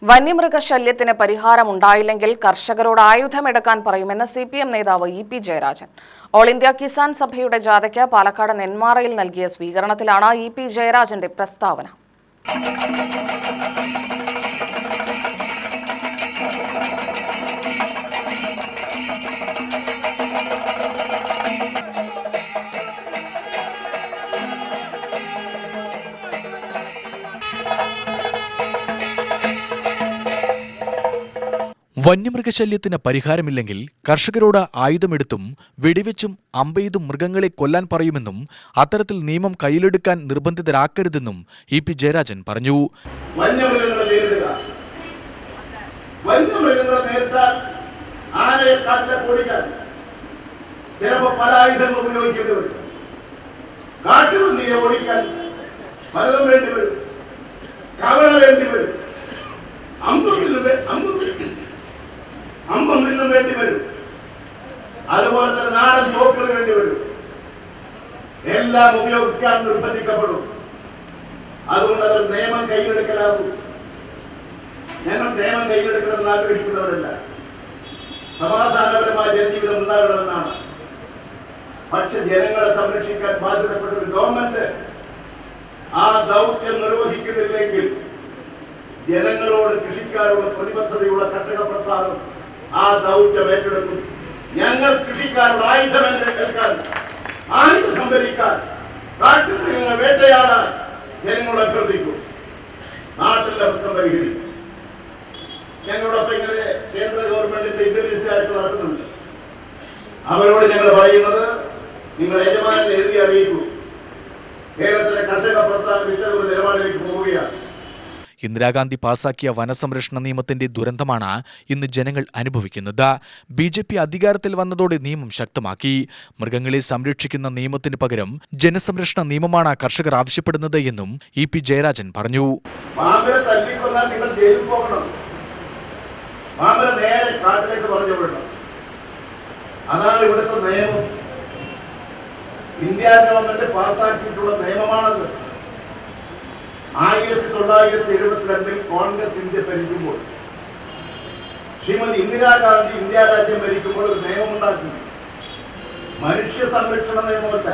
വന്യമൃഗശല്യത്തിന് പരിഹാരമുണ്ടായില്ലെങ്കിൽ കർഷകരോട് ആയുധമെടുക്കാൻ പറയുമെന്ന് CPM നേതാവ് EP Jayarajan. All India Kisan സഭയുടെ ജാഥയ്ക്ക് പാലക്കാട് നെന്മാറയിൽ നൽകിയ സ്വീകരണത്തിലാണ് EP ജയരാജന്റെ പ്രസ്താവന. വന്യമൃഗശല്യത്തിന് പരിഹാരമില്ലെങ്കിൽ കർഷകരോട് ആയുധമെടുത്തും വെടിവെച്ചും അമ്പെയ്തും മൃഗങ്ങളെ കൊല്ലാൻ പറയുമെന്നും അത്തരത്തിൽ നിയമം കയ്യിലെടുക്കാൻ നിർബന്ധിതരാക്കരുതെന്നും EP ജയരാജൻ പറഞ്ഞു. അമ്പൊന്നിനും വേണ്ടി വരും, അതുപോലെ തന്നെ നാടൻ സോപ്പിന് വേണ്ടി വരും, എല്ലാം ഉപയോഗിക്കാൻ നിർബന്ധിക്കപ്പെടും. അതുകൊണ്ട് അത് നിയമം കയ്യിലെടുക്കലാകും. ഞങ്ങൾ നിയമം കയ്യിലെടുക്കണമെന്ന് ആഗ്രഹിക്കുന്നവരല്ല, സമാധാനപരമായ ജനജീവിതം ഉണ്ടാകണമെന്നാണ്. പക്ഷെ ജനങ്ങളെ സംരക്ഷിക്കാൻ ബാധ്യതപ്പെട്ട ഒരു ഗവൺമെന്റ് ആ ദൗത്യം നിർവഹിക്കുന്നില്ലെങ്കിൽ ജനങ്ങളോട്, കൃഷിക്കാരോട് പ്രതിബദ്ധതയുള്ള കർഷക പ്രസ്ഥാനം ആ ദൗത്യം ഏറ്റെടുക്കും. ഞങ്ങൾ കൃഷിക്കാരുടെ ആയുധമെടുക്കാൻ, ആയുധം സംഭരിക്കാൻ, കാട്ടുമൃഗങ്ങളെ വേട്ടയാടാൻ ജനങ്ങളോട് അഭ്യർത്ഥിക്കും. നാട്ടിലെ പ്രശ്നം പരിഹരിക്കും. ഞങ്ങളോടൊപ്പം ഇങ്ങനെ കേന്ദ്ര ഗവൺമെന്റിന്റെ ഇന്റലിജൻസുകാരൊക്കെ നടക്കുന്നുണ്ട്. അവരോട് ഞങ്ങൾ പറയുന്നത്, നിങ്ങൾ യജമാനെ എഴുതി അറിയിക്കൂ. കേരളത്തിലെ കർഷക പ്രസ്ഥാനം ഇത്തരമൊരു നിലപാടിലേക്ക് പോവുകയാണ്. ഇന്ദിരാഗാന്ധി പാസാക്കിയ വനസംരക്ഷണ നിയമത്തിന്റെ ദുരന്തമാണ് ഇന്ന് ജനങ്ങൾ അനുഭവിക്കുന്നത്. BJP അധികാരത്തിൽ വന്നതോടെ നിയമം ശക്തമാക്കി. മൃഗങ്ങളെ സംരക്ഷിക്കുന്ന നിയമത്തിന് പകരം ജനസംരക്ഷണ നിയമമാണ് കർഷകർ ആവശ്യപ്പെടുന്നത് എന്നും EP ജയരാജൻ പറഞ്ഞു. അതാണ് ഇവിടുത്തെ നിയമം. ഇന്ത്യ ഗവൺമെന്റ് പാസാക്കിയിട്ടുള്ള നിയമമാണത്. 1972 കോൺഗ്രസ് ഇന്ത്യ ഭരിക്കുമ്പോൾ, ശ്രീമതി ഇന്ദിരാഗാന്ധി ഇന്ത്യ രാജ്യം ഭരിക്കുമ്പോൾ ഒരു നിയമമുണ്ടാക്കി. മനുഷ്യ സംരക്ഷണ നിയമമല്ല,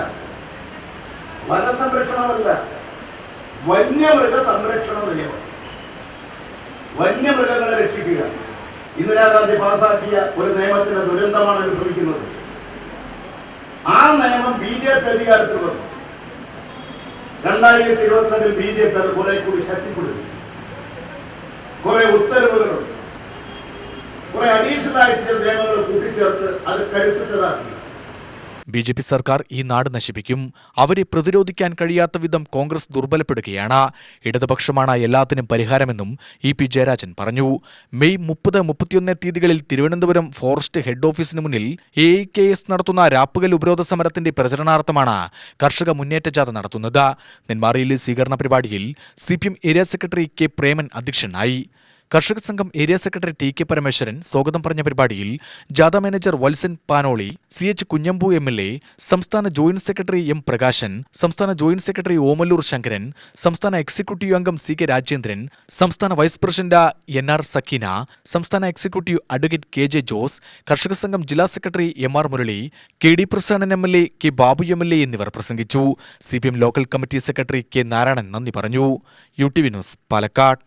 വനസംരക്ഷണമല്ല, വന്യമൃഗ സംരക്ഷണ നിയമം. വന്യമൃഗങ്ങളെ രക്ഷിക്കുക. ഇന്ദിരാഗാന്ധി പാസാക്കിയ ഒരു നിയമത്തിന്റെ ദുരന്തമാണ് അനുഭവിക്കുന്നത്. ആ നിയമം BJP അധികാരത്തിൽ വന്നു. 2022 BJP അത് കുറെ കൂടി ശക്തിപ്പെടുത്തി. കുറെ ഉത്തരവുകളും കുറെ അഡീഷണൽ ആയിട്ട് നിയമങ്ങൾ കൂട്ടിച്ചേർത്ത് അത് കരുത്തുറ്റതാക്കി. BJP സർക്കാർ ഈ നാട് നശിപ്പിക്കും. അവരെ പ്രതിരോധിക്കാൻ കഴിയാത്ത വിധം കോൺഗ്രസ് ദുർബലപ്പെടുകയാണ്. ഇടതുപക്ഷമാണ് എല്ലാത്തിനും പരിഹാരമെന്നും EP ജയരാജൻ പറഞ്ഞു. മെയ് 30, 31 തീയതികളിൽ തിരുവനന്തപുരം ഫോറസ്റ്റ് ഹെഡ് ഓഫീസിന് മുന്നിൽ AIKS നടത്തുന്ന രാപ്പകൽ ഉപരോധ സമരത്തിന്റെ പ്രചരണാർത്ഥമാണ് കർഷക മുന്നേറ്റ ജാഥ നടത്തുന്നത്. നെന്മാറയിലെ സ്വീകരണ പരിപാടിയിൽ CPM area secretary K Preman അധ്യക്ഷനായി. കർഷക സംഘം ഏരിയ സെക്രട്ടറി TK പരമേശ്വരൻ സ്വാഗതം പറഞ്ഞ പരിപാടിയിൽ ജാഥ manager Valsan Panoli, CH Kunhambu MLA, സംസ്ഥാന ജോയിന്റ് സെക്രട്ടറി M പ്രകാശൻ, സംസ്ഥാന ജോയിന്റ് സെക്രട്ടറി ഓമല്ലൂർ ശങ്കരൻ, സംസ്ഥാന എക്സിക്യൂട്ടീവ് അംഗം CK രാജേന്ദ്രൻ, സംസ്ഥാന വൈസ് പ്രസിഡന്റ് NR സക്കീന, സംസ്ഥാന എക്സിക്യൂട്ടീവ് അഡ്വക്കേറ്റ് KJ ജോസ്, കർഷക സംഘം ജില്ലാ secretary MR Murali, KD Prasadan MLA, K Babu MLA എന്നിവർ പ്രസംഗിച്ചു. CPM local committee secretary K Narayanan നന്ദി പറഞ്ഞു. UTV news, Palakkad.